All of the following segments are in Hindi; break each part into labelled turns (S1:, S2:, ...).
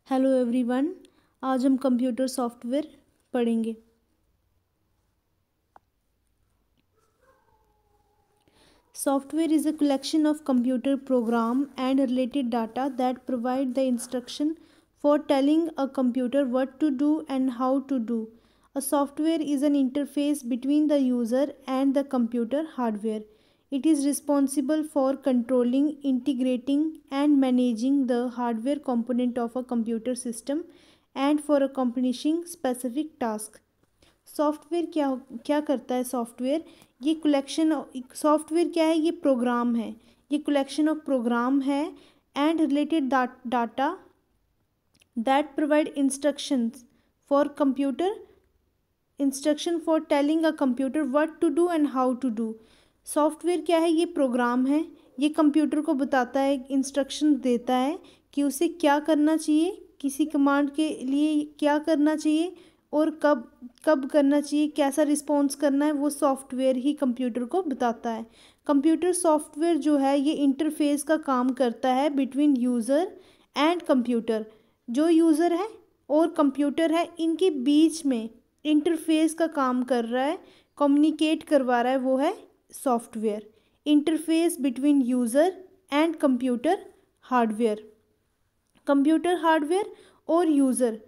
S1: Hello everyone. आज हम कंप्यूटर सॉफ्टवेयर पढ़ेंगे। Software is a collection of computer program and related data that provide the instruction for telling a computer what to do and how to do. A software is an interface between the user and the computer hardware. It is responsible for controlling, integrating, and managing the hardware component of a computer system and for accomplishing specific tasks. Software क्या क्या करता है? सॉफ्टवेयर ये कलेक्शन, सॉफ्टवेयर क्या है? ये प्रोग्राम है, ये कलेक्शन ऑफ प्रोग्राम है and related data that provide instructions for computer, instruction for telling a computer what to do and how to do. Software क्या है? ये प्रोग्राम है, ये कंप्यूटर को बताता है, इंस्ट्रक्शन देता है कि उसे क्या करना चाहिए, किसी कमांड के लिए क्या करना चाहिए और कब कब करना चाहिए, कैसा रिस्पॉन्स करना है, वो सॉफ्टवेयर ही कंप्यूटर को बताता है। कंप्यूटर सॉफ्टवेयर जो है ये इंटरफेस का काम करता है बिटवीन यूज़र एंड कंप्यूटर। जो यूज़र है और कंप्यूटर है, इनके बीच में इंटरफेस का काम कर रहा है, कम्युनिकेट करवा रहा है, वो है software. Interface between user and computer hardware. Computer hardware और यूज़र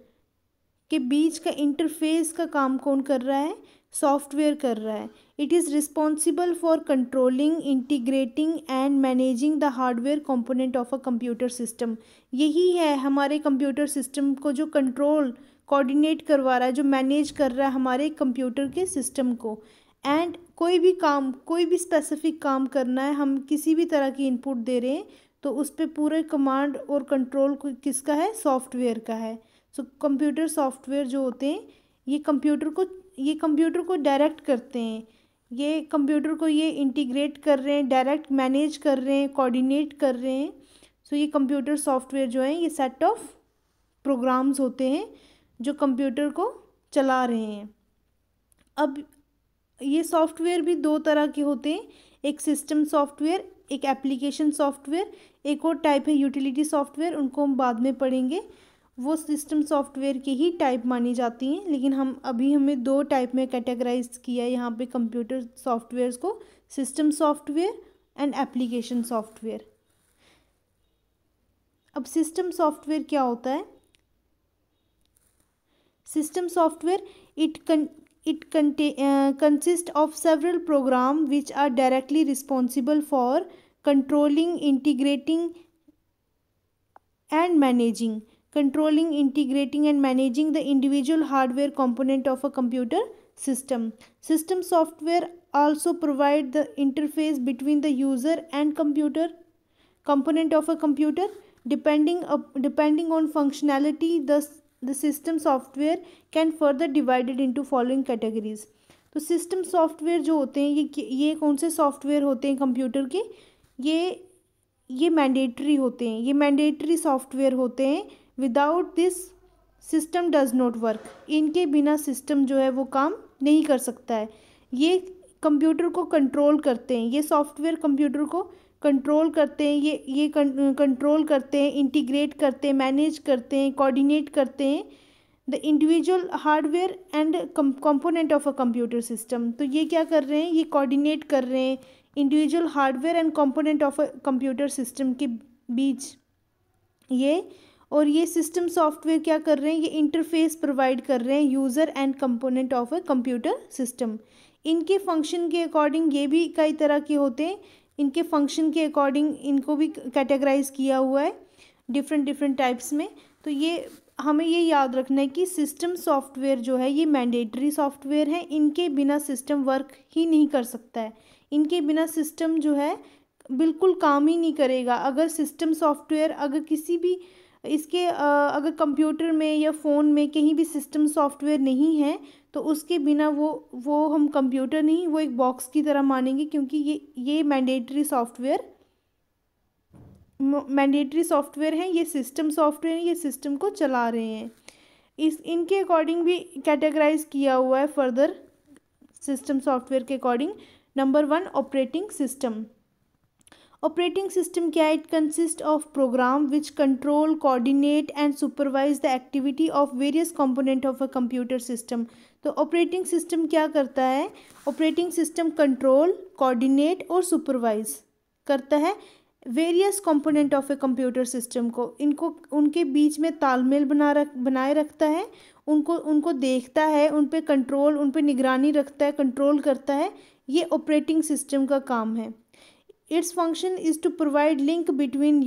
S1: के बीच का इंटरफेस का काम कौन कर रहा है? सॉफ्टवेयर कर रहा है। It is responsible for controlling, integrating and managing the hardware component of a computer system. यही है हमारे कंप्यूटर सिस्टम को जो कंट्रोल, कोऑर्डिनेट करवा रहा है, जो मैनेज कर रहा है हमारे कंप्यूटर के सिस्टम को। एंड कोई भी काम, कोई भी स्पेसिफिक काम करना है, हम किसी भी तरह की इनपुट दे रहे हैं तो उस पर पूरे कमांड और कंट्रोल किसका है? सॉफ्टवेयर का है। सो कंप्यूटर सॉफ्टवेयर जो होते हैं ये कंप्यूटर को डायरेक्ट करते हैं, ये कंप्यूटर को ये इंटीग्रेट कर रहे हैं, डायरेक्ट मैनेज कर रहे हैं, कोऑर्डिनेट कर रहे हैं। सो ये कंप्यूटर सॉफ्टवेयर जो है ये सेट ऑफ प्रोग्राम्स होते हैं जो कंप्यूटर को चला रहे हैं। अब ये सॉफ्टवेयर भी दो तरह के होते हैं, एक सिस्टम सॉफ्टवेयर, एक एप्लीकेशन सॉफ्टवेयर। एक और टाइप है यूटिलिटी सॉफ्टवेयर, उनको हम बाद में पढ़ेंगे। वो सिस्टम सॉफ्टवेयर की ही टाइप मानी जाती हैं, लेकिन हमें दो टाइप में कैटेगराइज किया है यहाँ पे कंप्यूटर सॉफ्टवेयर्स को, system software and application software. अब सिस्टम सॉफ्टवेयर क्या होता है? System software it consists of several programs which are directly responsible for controlling, integrating and managing the individual hardware component of a computer system. System software also provide the interface between the user and component of a computer. Depending on functionality, the system software can further divided into following categories. तो सिस्टम सॉफ्टवेयर जो होते हैं ये कौन से सॉफ्टवेयर होते हैं कंप्यूटर के? ये मैंडेटरी होते हैं, ये मैंडेटरी सॉफ्टवेयर होते हैं। Without this system does not work. इनके बिना सिस्टम जो है वो काम नहीं कर सकता है। ये कंप्यूटर को कंट्रोल करते हैं, ये सॉफ्टवेयर कंप्यूटर को कंट्रोल करते हैं, ये कंट्रोल करते हैं, इंटीग्रेट करते हैं, मैनेज करते हैं, कोऑर्डिनेट करते हैं the individual hardware and component of a computer system. तो ये क्या कर रहे हैं? ये कोऑर्डिनेट कर रहे हैं individual hardware and component of a computer system के बीच ये सिस्टम सॉफ्टवेयर क्या कर रहे हैं? ये इंटरफेस प्रोवाइड कर रहे हैं user and component of a computer system. इनके फंक्शन के अकॉर्डिंग ये भी कई तरह के होते हैं, इनके फंक्शन के अकॉर्डिंग इनको भी कैटेगराइज किया हुआ है डिफरेंट टाइप्स में। तो ये हमें ये याद रखना है कि सिस्टम सॉफ्टवेयर जो है ये मैंडेटरी सॉफ्टवेयर है, इनके बिना सिस्टम वर्क ही नहीं कर सकता है। इनके बिना सिस्टम जो है बिल्कुल काम ही नहीं करेगा। अगर सिस्टम सॉफ्टवेयर, अगर किसी भी अगर कंप्यूटर में या फ़ोन में कहीं भी सिस्टम सॉफ्टवेयर नहीं है तो उसके बिना वो हम कंप्यूटर नहीं, वो एक बॉक्स की तरह मानेंगे, क्योंकि ये मैंडेटरी सॉफ्टवेयर हैं, ये सिस्टम सॉफ्टवेयर हैं, ये सिस्टम को चला रहे हैं। इनके अकॉर्डिंग भी कैटेगराइज किया हुआ है फर्दर सिस्टम सॉफ्टवेयर के according. Number 1 operating system. Operating system क्या है? It consist of program which control, coordinate and supervise the activity of various component of a computer system. तो ऑपरेटिंग सिस्टम क्या करता है? ऑपरेटिंग सिस्टम कंट्रोल, कोऑर्डिनेट और सुपरवाइज करता है various component of a computer system को। इनको उनके बीच में तालमेल बनाए रखता है, उनको देखता है, उन पे कंट्रोल, उन पे निगरानी रखता है, कंट्रोल करता है। ये ऑपरेटिंग सिस्टम का काम है। Its function is to provide link between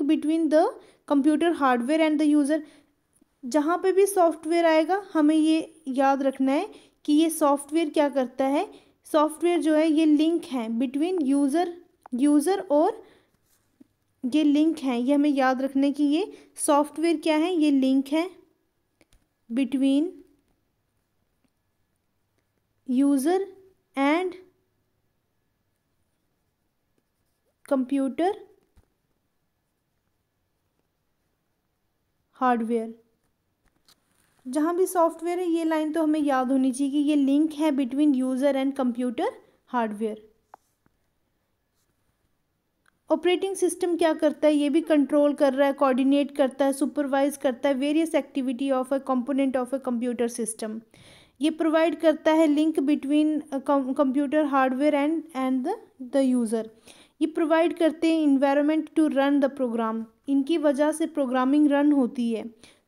S1: between the computer hardware and the user. जहाँ पे भी सॉफ्टवेयर आएगा हमें ये याद रखना है कि ये सॉफ्टवेयर क्या करता है। सॉफ्टवेयर जो है ये लिंक है बिटवीन यूज़र और ये लिंक है, ये हमें याद रखना है कि ये सॉफ्टवेयर क्या है, ये लिंक है between user and computer hardware. जहाँ भी सॉफ्टवेयर है ये लाइन तो हमें याद होनी चाहिए कि ये लिंक है between user and computer hardware. Operating system क्या करता है? ये भी कंट्रोल कर रहा है, कोऑर्डिनेट करता है, सुपरवाइज करता है various activity of a component of a computer system. ये प्रोवाइड करता है link between computer hardware and the user. ये प्रोवाइड करते हैं environment to run the program. इनकी वजह से प्रोग्रामिंग रन होती है।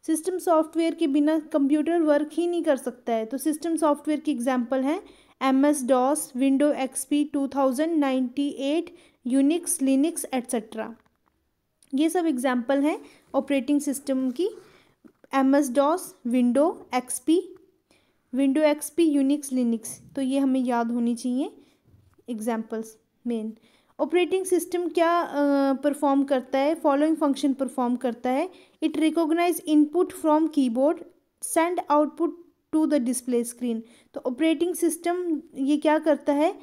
S1: सिस्टम सॉफ्टवेयर के बिना कंप्यूटर वर्क ही नहीं कर सकता है। तो सिस्टम सॉफ्टवेयर की एग्जांपल हैं MS-DOS, window XP 2098, Unix, Linux etcetera. ये सब एग्जांपल हैं ऑपरेटिंग सिस्टम की। MS-DOS, window XP, Unix, Linux. तो ये हमें याद होनी चाहिए एग्जांपल्स मेन। ऑपरेटिंग सिस्टम क्या परफॉर्म करता है? फॉलोइंग फंक्शन परफॉर्म करता है। It recognize input from keyboard, send output to the display screen. तो ऑपरेटिंग सिस्टम ये क्या करता है?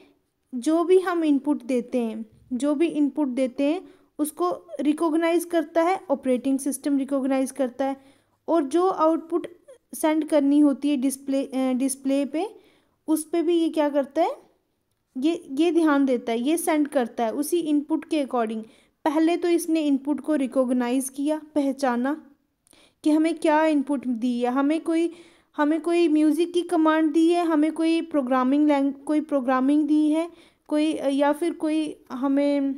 S1: जो भी हम इनपुट देते हैं उसको रिकॉग्नाइज करता है, ऑपरेटिंग सिस्टम रिकॉग्नाइज करता है। और जो आउटपुट सेंड करनी होती है डिस्प्ले पे, उस पे भी ये क्या करता है? ये ध्यान देता है, ये सेंड करता है उसी इनपुट के अकॉर्डिंग। पहले तो इसने इनपुट को रिकॉग्नाइज किया, पहचाना कि हमें क्या इनपुट दी है। हमें कोई म्यूज़िक की कमांड दी है, हमें कोई प्रोग्रामिंग दी है, या फिर कोई हमें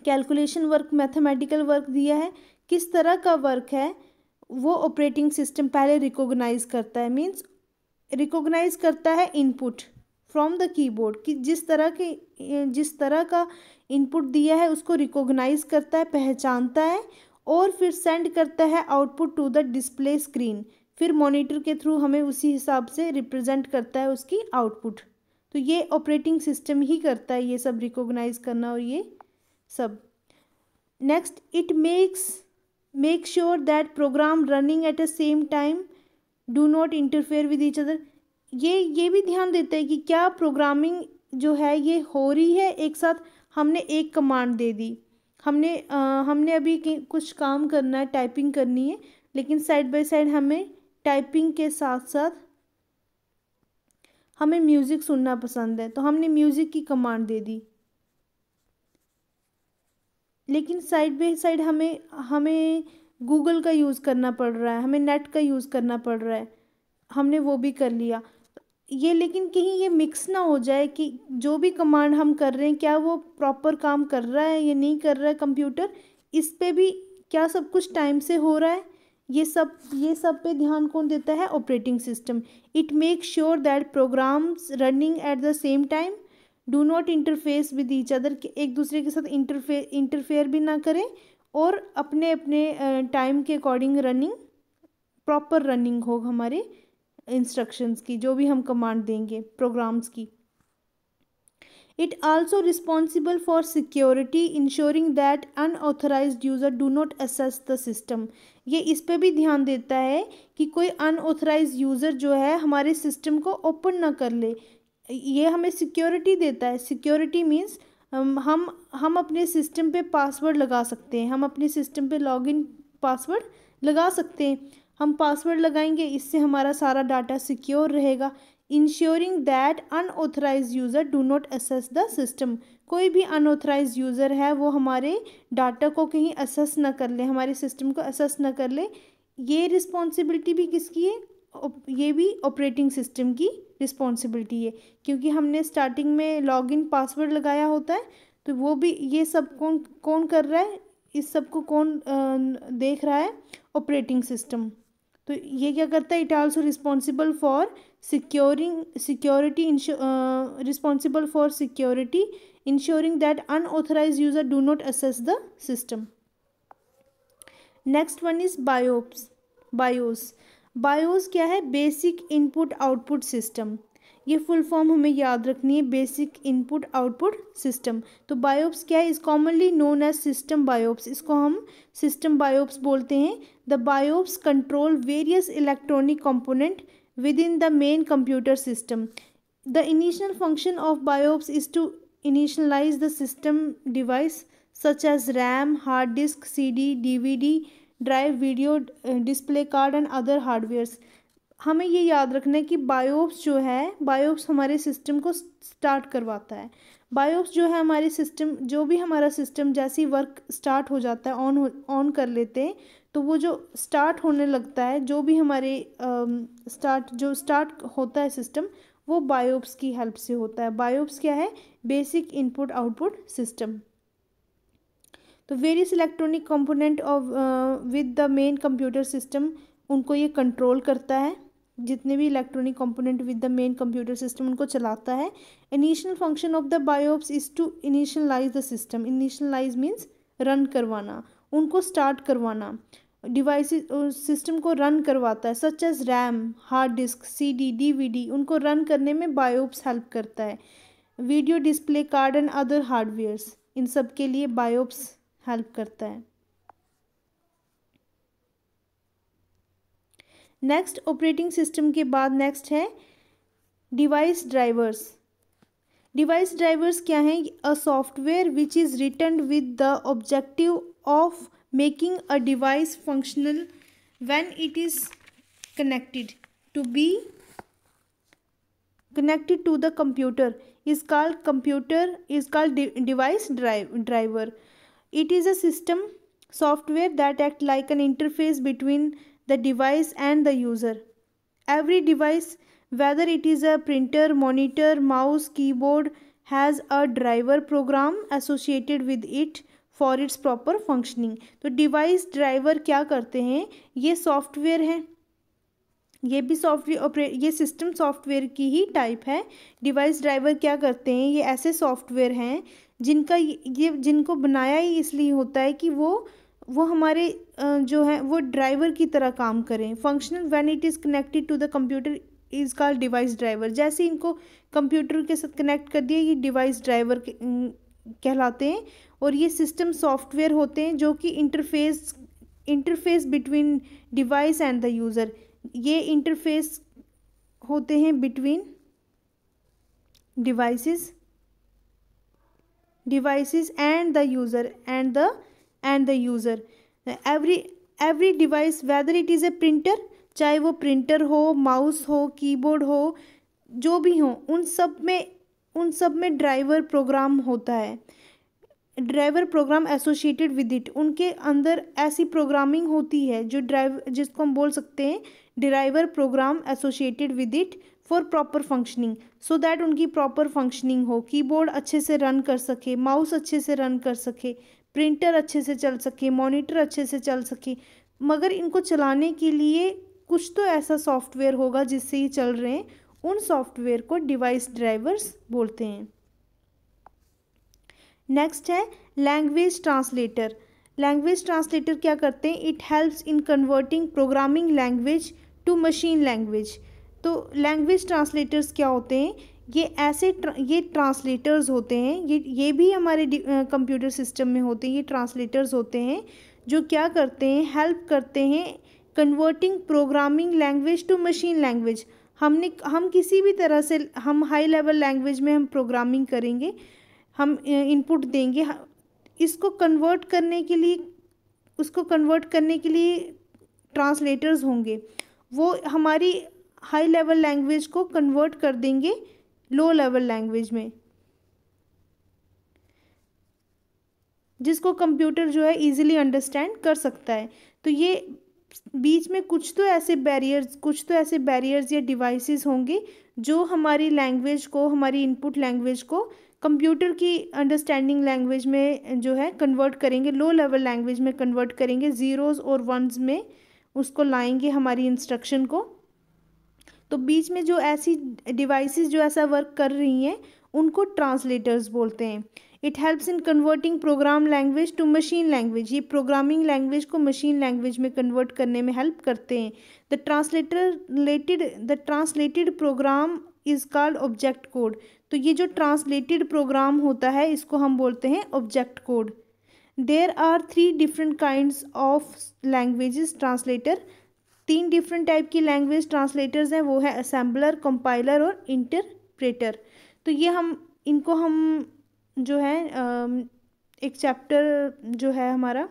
S1: कैलकुलेशन वर्क, मैथमेटिकल वर्क दिया है। किस तरह का वर्क है वो ऑपरेटिंग सिस्टम पहले रिकॉग्नाइज करता है। मीन्स रिकॉग्नाइज करता है इनपुट फ्रॉम द कीबोर्ड कि जिस तरह का इनपुट दिया है उसको रिकॉग्नाइज करता है, पहचानता है और फिर सेंड करता है output to the display screen. फिर मॉनिटर के थ्रू हमें उसी हिसाब से रिप्रेजेंट करता है उसकी आउटपुट। तो ये ऑपरेटिंग सिस्टम ही करता है ये सब रिकॉग्नाइज करना और ये सब। Next, it make sure that program running at a same time do not interfere with each other. ये भी ध्यान देता है कि क्या प्रोग्रामिंग जो है ये हो रही है एक साथ। हमने एक कमांड दे दी, हमने अभी कुछ काम करना है, टाइपिंग करनी है, लेकिन साइड बाय साइड हमें टाइपिंग के साथ साथ हमें म्यूज़िक सुनना पसंद है, तो हमने म्यूज़िक की कमांड दे दी। लेकिन साइड बाय साइड हमें गूगल का यूज़ करना पड़ रहा है, हमें नेट का यूज़ करना पड़ रहा है, हमने वो भी कर लिया। ये लेकिन कहीं ये मिक्स ना हो जाए कि जो भी कमांड हम कर रहे हैं क्या वो प्रॉपर काम कर रहा है या नहीं कर रहा है कंप्यूटर, इस पे भी क्या सब कुछ टाइम से हो रहा है। ये सब पे ध्यान कौन देता है? Operating system. It make sure that programs running at the same time do not interface with each other, एक दूसरे के साथ इंटरफेयर भी ना करें और अपने टाइम के अकॉर्डिंग प्रॉपर रनिंग हो हमारे इंस्ट्रक्शंस की, जो भी हम कमांड देंगे प्रोग्राम्स की। It also responsible for security ensuring that unauthorized user do not access the system. ये इस पे भी ध्यान देता है कि कोई अनऑथराइज्ड यूज़र जो है हमारे सिस्टम को ओपन ना कर ले। ये हमें सिक्योरिटी देता है। सिक्योरिटी मीन्स हम अपने सिस्टम पे पासवर्ड लगा सकते हैं, हम अपने सिस्टम पे लॉगिन पासवर्ड लगा सकते हैं। हम पासवर्ड लगाएंगे, इससे हमारा सारा डाटा सिक्योर रहेगा। Ensuring that unauthorized user do not access the system. कोई भी अनऑथराइज यूज़र है वो हमारे डाटा को कहीं असेस ना कर ले, हमारे सिस्टम को असेस ना कर ले। ये रिस्पॉन्सिबिलिटी भी किसकी है? ये भी ऑपरेटिंग सिस्टम की रिस्पॉन्सिबिलिटी है, क्योंकि हमने स्टार्टिंग में लॉगिन पासवर्ड लगाया होता है। तो वो भी, ये सब कौन कौन कर रहा है, इस सब को कौन देख रहा है? Operating system. तो ये क्या करता है? It also responsible for security, responsible for security, ensuring that unauthorized user do not access the system. Next one is BIOS, BIOS. BIOS क्या है? Basic input output system. ये फुल फॉर्म हमें याद रखनी है, बेसिक इनपुट आउटपुट सिस्टम। तो बायोप्स क्या है? Is commonly known as system BIOS. इसको हम सिस्टम बायोप्स बोलते हैं। The BIOS control various electronic component within the main computer system. The initial function of BIOS is to initialise the system device such as RAM, hard disk, CD, DVD, drive, video display card and other hardwares. हमें ये याद रखना है कि बायोप्स जो है, बायोप्स हमारे सिस्टम को स्टार्ट करवाता है। बायोप्स जो है हमारे सिस्टम, जो भी हमारा सिस्टम जैसे ही वर्क स्टार्ट हो जाता है, ऑन कर लेते हैं, तो वो जो स्टार्ट होने लगता है, जो भी हमारे स्टार्ट होता है सिस्टम, वो बायोप्स की हेल्प से होता है। बायोप्स क्या है? Basic input output system. तो various electronic component of with the main computer system, उनको ये कंट्रोल करता है। जितने भी electronic component with the main computer system उनको चलाता है। Initial function of the BIOS is to initialise the system. Initialise means run करवाना, उनको स्टार्ट करवाना। डिवाइसेस सिस्टम को रन करवाता है, such as RAM, hard disk, CD, DVD, उनको रन करने में बायोप्स हेल्प करता है। Video display card and other hardwares, इन सब के लिए बायोप्स हेल्प करता है। नेक्स्ट, ऑपरेटिंग सिस्टम के बाद नेक्स्ट है डिवाइस ड्राइवर्स। डिवाइस ड्राइवर्स क्या हैं? A software which is written with the objective of making a device functional when it is connected to be connected to the computer is called device driver. It is a system software that act like an interface between the device and the user. Every device, whether it is a printer, monitor, mouse, keyboard, has a driver program associated with it for its proper functioning. तो डिवाइस ड्राइवर क्या करते हैं? ये सॉफ्टवेयर हैं, ये भी सॉफ्टवेयर ये सिस्टम सॉफ्टवेयर की ही टाइप है। डिवाइस ड्राइवर क्या करते हैं? ये ऐसे सॉफ्टवेयर हैं जिनको बनाया ही इसलिए होता है कि वो हमारे जो है वो ड्राइवर की तरह काम करें। Functional when it is connected to the computer is called device driver. जैसे इनको कंप्यूटर के साथ कनेक्ट कर दिया, ये डिवाइस ड्राइवर कहलाते हैं। और ये सिस्टम सॉफ्टवेयर होते हैं जो कि interface between device and the user. ये इंटरफेस होते हैं between devices and the user every device, whether it is a printer, चाहे वो प्रिंटर हो, माउस हो, कीबोर्ड हो, जो भी हो, उन सब में ड्राइवर प्रोग्राम होता है। Driver program associated with it, उनके अंदर ऐसी प्रोग्रामिंग होती है जिसको हम बोल सकते हैं driver program associated with it for proper functioning, so that उनकी प्रॉपर फंक्शनिंग हो। कीबोर्ड अच्छे से रन कर सके, माउस अच्छे से रन कर सके, प्रिंटर अच्छे से चल सके, मॉनिटर अच्छे से चल सके। मगर इनको चलाने के लिए कुछ तो ऐसा सॉफ्टवेयर होगा जिससे ये चल रहे हैं, उन सॉफ्टवेयर को डिवाइस ड्राइवर्स बोलते हैं। नेक्स्ट है लैंग्वेज ट्रांसलेटर। लैंग्वेज ट्रांसलेटर क्या करते हैं? It helps in converting programming language to machine language. तो लैंग्वेज ट्रांसलेटर्स क्या होते हैं? ये ट्रांसलेटर्स होते हैं, ये भी हमारे कंप्यूटर सिस्टम में होते हैं। ये ट्रांसलेटर्स होते हैं जो क्या करते हैं? हेल्प करते हैं converting programming language to machine language. हम किसी भी तरह से हम हाई लेवल लैंग्वेज में हम प्रोग्रामिंग करेंगे, हम इनपुट देंगे, उसको कन्वर्ट करने के लिए ट्रांसलेटर्स होंगे। वो हाई लेवल लैंग्वेज को कन्वर्ट कर देंगे लो लेवल लैंग्वेज में, जिसको कंप्यूटर जो है इजीली अंडरस्टैंड कर सकता है। तो ये बीच में कुछ तो ऐसे बैरियर्स या डिवाइसेस होंगे जो हमारी लैंग्वेज को, हमारी इनपुट लैंग्वेज को कंप्यूटर की अंडरस्टैंडिंग लैंग्वेज में जो है कन्वर्ट करेंगे, लो लेवल लैंग्वेज में कन्वर्ट करेंगे, ज़ीरोज़ और वंस में उसको लाएंगे हमारी इंस्ट्रक्शन को। तो बीच में जो ऐसी डिवाइसेस जो ऐसा वर्क कर रही हैं उनको ट्रांसलेटर्स बोलते हैं। It helps in converting program language to machine language, ये प्रोग्रामिंग लैंग्वेज को मशीन लैंग्वेज में कन्वर्ट करने में हेल्प करते हैं। The translated program is called object code. तो ये जो ट्रांसलेटेड प्रोग्राम होता है इसको हम बोलते हैं object code. There are 3 different kinds of languages translator, 3 different type की लैंग्वेज ट्रांसलेटर्स हैं, वो है असेंबलर, कंपाइलर और इंटरप्रेटर। तो ये हम जो है एक चैप्टर जो है हमारा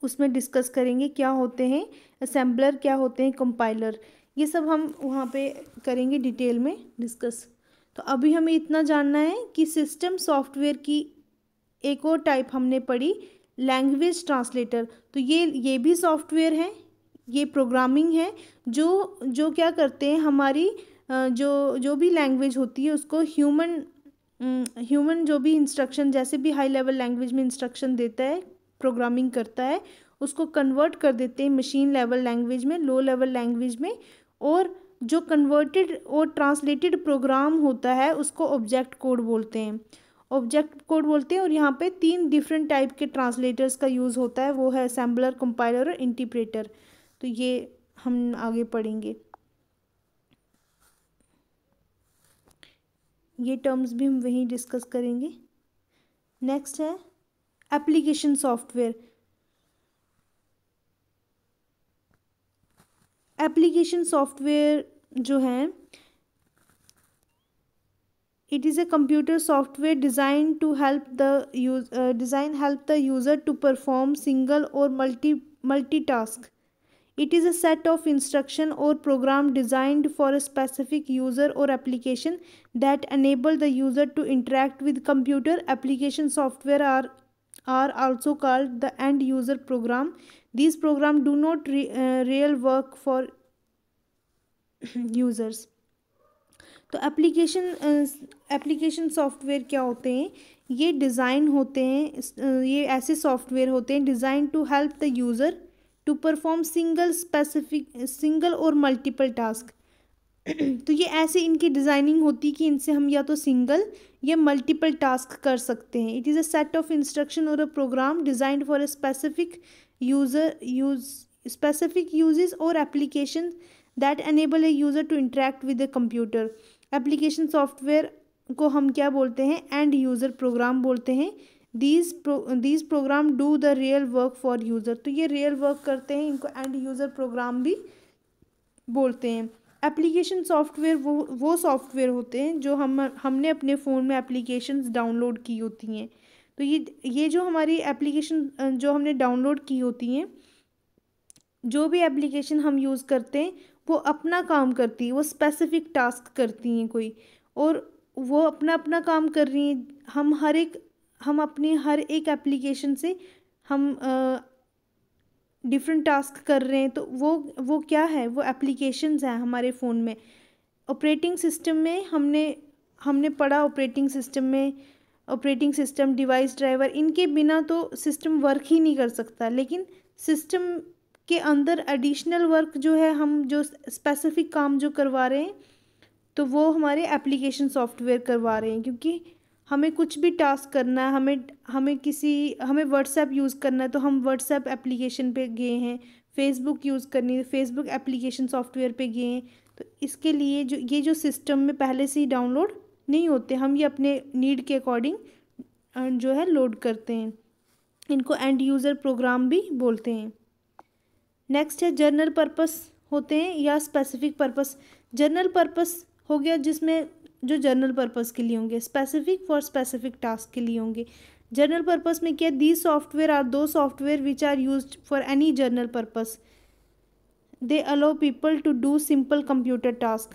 S1: उसमें डिस्कस करेंगे, क्या होते हैं असेंबलर, क्या होते हैं कंपाइलर, ये सब हम वहाँ पे करेंगे डिटेल में डिस्कस। तो अभी हमें इतना जानना है कि सिस्टम सॉफ्टवेयर की एक और टाइप हमने पढ़ी, लैंग्वेज ट्रांसलेटर। तो ये भी सॉफ्टवेयर है, ये प्रोग्रामिंग है जो क्या करते हैं, हमारी जो भी लैंग्वेज होती है उसको ह्यूमन जो भी इंस्ट्रक्शन, जैसे भी हाई लेवल लैंग्वेज में इंस्ट्रक्शन देता है, प्रोग्रामिंग करता है, उसको कन्वर्ट कर देते हैं मशीन लेवल लैंग्वेज में, लो लेवल लैंग्वेज में। और जो कन्वर्टेड और ट्रांसलेटेड प्रोग्राम होता है उसको ऑब्जेक्ट कोड बोलते हैं, और यहाँ पे 3 डिफरेंट टाइप के ट्रांसलेटर्स का यूज़ होता है, वो है असेंबलर, कंपाइलर और इंटरप्रेटर। तो ये हम आगे पढ़ेंगे, ये टर्म्स भी हम वहीं डिस्कस करेंगे। नेक्स्ट है एप्लीकेशन सॉफ्टवेयर। एप्लीकेशन सॉफ्टवेयर जो है, it is a computer software design to help the user to perform single और multitask. It is a set of instruction or program designed for a specific user or application that enable the user to interact with computer. Application software are also called the end user program. These programs do not real work for users. तो एप्लीकेशन सॉफ्टवेयर क्या होते हैं, ये डिज़ाइन होते हैं, ये ऐसे सॉफ्टवेयर होते हैं design to help the user to perform single और मल्टीपल टास्क। तो ये ऐसे इनकी डिज़ाइनिंग होती है कि इनसे हम या तो सिंगल या मल्टीपल टास्क कर सकते हैं। It is a set of instruction और a program designed for a specific uses और application that enable a user to interact with the computer. Application software को हम क्या बोलते हैं, एंड यूज़र प्रोग्राम बोलते हैं। These program do the real work for user. तो ये रियल वर्क करते हैं, इनको एंड यूज़र प्रोग्राम भी बोलते हैं। एप्लीकेशन सॉफ्टवेयर वो सॉफ्टवेयर होते हैं जो हमने अपने फ़ोन में एप्लीकेशंस डाउनलोड की होती हैं। तो ये जो हमारी एप्लीकेशन जो हमने डाउनलोड की होती हैं, जो भी एप्लीकेशन हम यूज़ करते हैं वो अपना काम करती है, वो स्पेसिफिक टास्क करती हैं कोई, और वो अपना अपना काम कर रही हैं। हम अपनी हर एक एप्लीकेशन से हम डिफरेंट टास्क कर रहे हैं। तो वो क्या है, वो एप्लीकेशंस हैं हमारे फ़ोन में। ऑपरेटिंग सिस्टम में हमने पढ़ा, ऑपरेटिंग सिस्टम, डिवाइस, ड्राइवर, इनके बिना तो सिस्टम वर्क ही नहीं कर सकता। लेकिन सिस्टम के अंदर एडिशनल वर्क जो है, हम जो स्पेसिफिक काम जो करवा रहे हैं तो वो हमारे एप्लीकेशन सॉफ्टवेयर करवा रहे हैं। क्योंकि हमें कुछ भी टास्क करना है, हमें व्हाट्सएप यूज़ करना है तो हम व्हाट्सएप एप्लीकेशन पे गए हैं, फेसबुक यूज़ करनी है, फेसबुक एप्लीकेशन सॉफ्टवेयर पे गए हैं। तो इसके लिए ये जो सिस्टम में पहले से ही डाउनलोड नहीं होते, हम ये अपने नीड के अकॉर्डिंग जो है लोड करते हैं। इनको एंड यूज़र प्रोग्राम भी बोलते हैं। नेक्स्ट है जनरल पर्पस होते हैं या स्पेसिफिक पर्पस। जनरल पर्पस हो गया जिसमें जो जनरल पर्पस के लिए होंगे, स्पेसिफिक फॉर स्पेसिफिक टास्क के लिए होंगे। जनरल पर्पस में क्या, दीज सॉफ्टवेयर आर दो software which are used for any general purpose. they allow people to do simple computer task.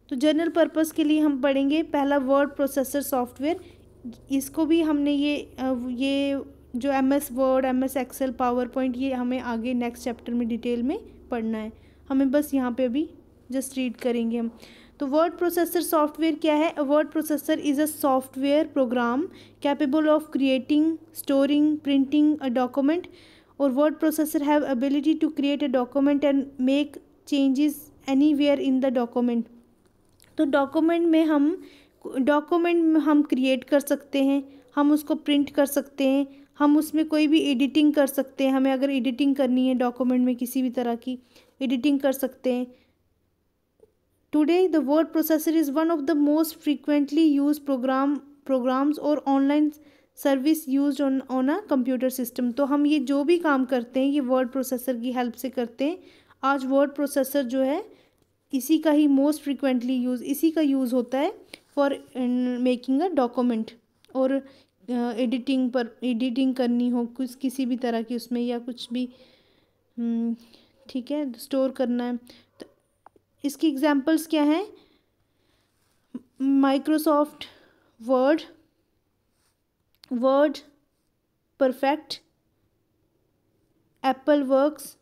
S1: तो जनरल पर्पस के लिए हम पढ़ेंगे पहला वर्ड प्रोसेसर सॉफ्टवेयर. इसको भी हमने ये जो MS Word, MS Excel, PowerPoint, ये हमें आगे नेक्स्ट चैप्टर में डिटेल में पढ़ना है. हमें बस यहाँ पे अभी जस्ट रीड करेंगे हम. तो वर्ड प्रोसेसर सॉफ्टवेयर क्या है? Word processor is a software program capable of creating, storing, printing a document. और word processor have ability to create a document and make changes anywhere in the document. तो डॉक्यूमेंट में हम क्रिएट कर सकते हैं, हम उसको प्रिंट कर सकते हैं, हम उसमें कोई भी एडिटिंग कर सकते हैं. हमें अगर एडिटिंग करनी है डॉक्यूमेंट में, किसी भी तरह की एडिटिंग कर सकते हैं. Today the word processor is one of the most frequently use programs और online service use on a computer system. तो हम ये जो भी काम करते हैं ये वर्ड प्रोसेसर की हेल्प से करते हैं. आज वर्ड प्रोसेसर जो है इसी का ही मोस्ट फ्रीक्वेंटली इसी का यूज़ होता है फॉर मेकिंग अ डॉक्यूमेंट. और एडिटिंग करनी हो किसी भी तरह की उसमें, या कुछ भी, ठीक है, स्टोर करना है. तो इसकी एग्जांपल्स क्या हैं? Microsoft WordPerfect, AppleWorks,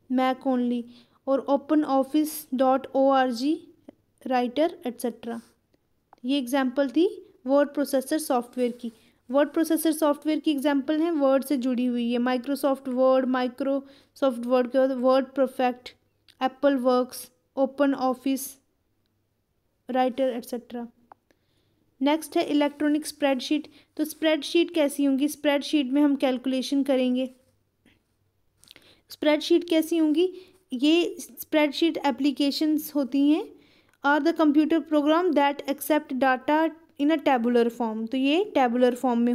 S1: Mac only, और OpenOffice.org, राइटर एट्सेट्रा. ये एग्जाम्पल थी वर्ड प्रोसेसर सॉफ्टवेयर की. वर्ड प्रोसेसर सॉफ्टवेयर की एग्जाम्पल हैं वर्ड से जुड़ी हुई है. माइक्रोसॉफ्ट वर्ड के बाद WordPerfect, AppleWorks, OpenOffice, Writer et cetera. Next है इलेक्ट्रॉनिक स्प्रेडशीट. तो स्प्रेडशीट कैसी होंगी? स्प्रेडशीट में हम कैलकुलेशन करेंगे. स्प्रेडशीट कैसी होंगी? ये स्प्रेडशीट एप्लीकेशंस होती हैं are the computer program that accept data in a tabular form. तो ये टेबुलर फॉर्म में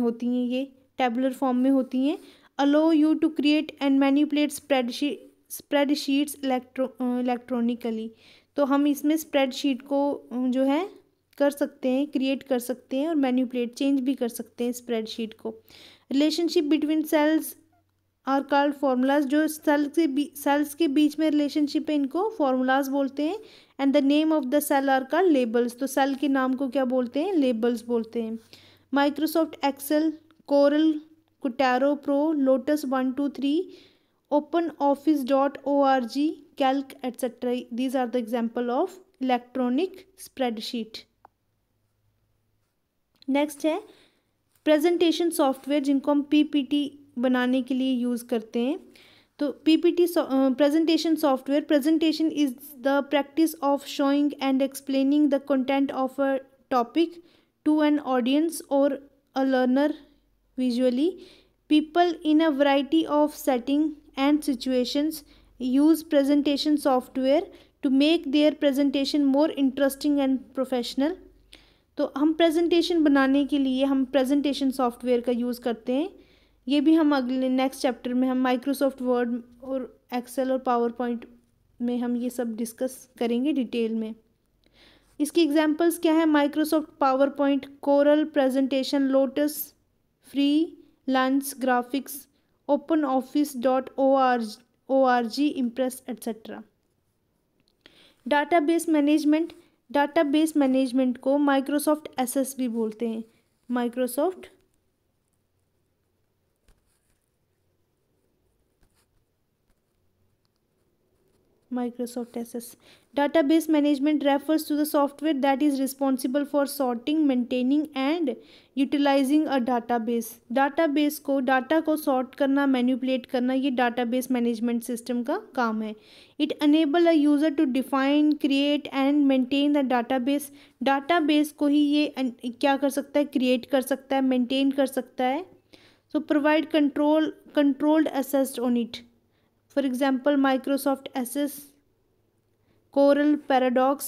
S1: होती हैं. Allow you to create and manipulate spreadsheets electronically. तो हम इसमें स्प्रेडशीट को जो है कर सकते हैं, क्रिएट कर सकते हैं और मैनिपुलेट, चेंज भी कर सकते हैं स्प्रेडशीट को. Relationship between cells are called formulas. जो सेल्स के बीच में रिलेशनशिप है इनको फार्मूलाज बोलते हैं. And the name of the cell are called labels. तो सेल के नाम को क्या बोलते हैं? लेबल्स बोलते हैं. Microsoft Excel, Corel, Quattro Pro, Lotus 123, OpenOffice.org, Calc etcetera. These are the example of electronic spreadsheet. Next है प्रेजेंटेशन सॉफ्टवेयर, जिनको हम PPT बनाने के लिए यूज़ करते हैं. तो PPT presentation software. Presentation is the practice of showing and explaining the content of a topic to an audience और a learner visually. People in a variety of setting and situations use presentation software to make their presentation more interesting and professional. तो हम प्रेजेंटेशन बनाने के लिए हम प्रेजेंटेशन सॉफ्टवेयर का यूज़ करते हैं. ये भी हम अगले नेक्स्ट चैप्टर में हम माइक्रोसॉफ्ट वर्ड और एक्सेल और पावर पॉइंट में हम ये सब डिस्कस करेंगे डिटेल में. इसकी एग्जांपल्स क्या है? Microsoft power point, coral presentation, lotus, free lance graphics, OpenOffice.org, impress etcetera. Database management को माइक्रोसॉफ्ट एसएस भी बोलते हैं. Microsoft SS. Database management refers to the software that is responsible for sorting, maintaining and utilizing a database. Database को डाटा को सॉर्ट करना, मैनिपुलेट करना, ये database management system का काम है. It enable a user to define, create and maintain the database. Database को ही ये क्या कर सकता है? क्रिएट कर सकता है, मेंटेन कर सकता है. So provide controlled access on it. For example, Microsoft SS, Coral, Paradox,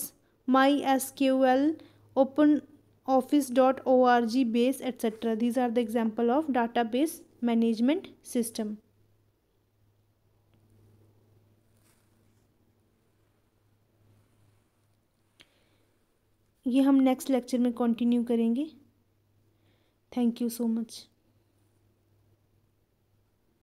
S1: MySQL, OpenOffice.org, Base, etc. These are the example of database management system. ये हम नेक्स्ट लेक्चर में कंटिन्यू करेंगे. Thank you so much.